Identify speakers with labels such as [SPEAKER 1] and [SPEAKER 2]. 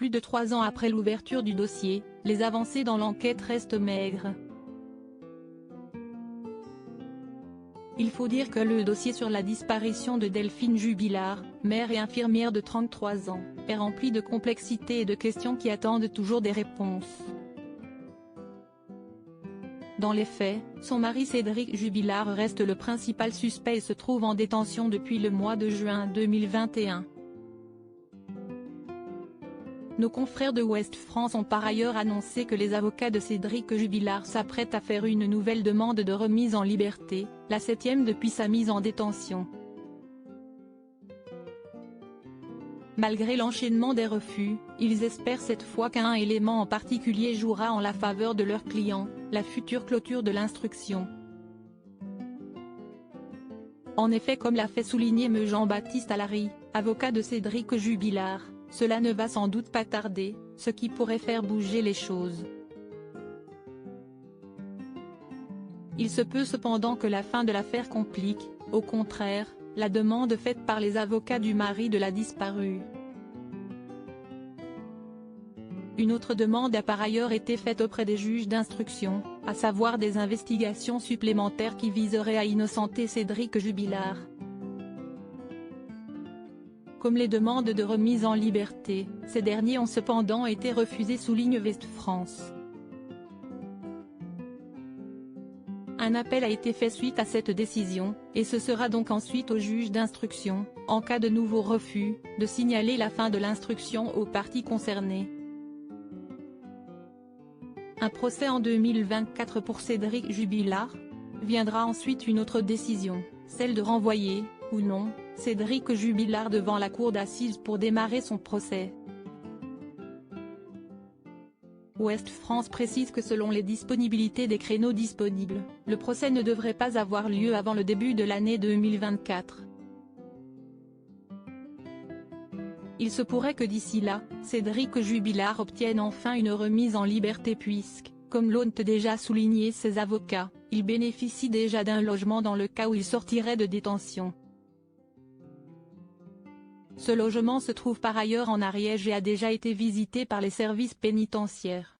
[SPEAKER 1] Plus de 3 ans après l'ouverture du dossier, les avancées dans l'enquête restent maigres. Il faut dire que le dossier sur la disparition de Delphine Jubilard, mère et infirmière de 33 ans, est rempli de complexité et de questions qui attendent toujours des réponses. Dans les faits, son mari Cédric Jubilard reste le principal suspect et se trouve en détention depuis le mois de juin 2021. Nos confrères de Ouest France ont par ailleurs annoncé que les avocats de Cédric Jubilard s'apprêtent à faire une nouvelle demande de remise en liberté, la 7e depuis sa mise en détention. Malgré l'enchaînement des refus, ils espèrent cette fois qu'un élément en particulier jouera en la faveur de leur client, la future clôture de l'instruction. En effet, comme l'a fait souligner M. Jean-Baptiste Allary, avocat de Cédric Jubilard, cela ne va sans doute pas tarder, ce qui pourrait faire bouger les choses. Il se peut cependant que la fin de l'affaire complique, au contraire, la demande faite par les avocats du mari de la disparue. Une autre demande a par ailleurs été faite auprès des juges d'instruction, à savoir des investigations supplémentaires qui viseraient à innocenter Cédric Jubilard. Comme les demandes de remise en liberté, ces derniers ont cependant été refusés, souligne Ouest France. Un appel a été fait suite à cette décision, et ce sera donc ensuite au juge d'instruction, en cas de nouveau refus, de signaler la fin de l'instruction aux parties concernées. Un procès en 2024 pour Cédric Jubilard. Viendra ensuite une autre décision, celle de renvoyer, ou non, Cédric Jubilard devant la cour d'assises pour démarrer son procès. Ouest France précise que selon les disponibilités des créneaux disponibles, le procès ne devrait pas avoir lieu avant le début de l'année 2024. Il se pourrait que d'ici là, Cédric Jubilard obtienne enfin une remise en liberté puisque, comme l'ont déjà souligné ses avocats, il bénéficie déjà d'un logement dans le cas où il sortirait de détention. Ce logement se trouve par ailleurs en Ariège et a déjà été visité par les services pénitentiaires.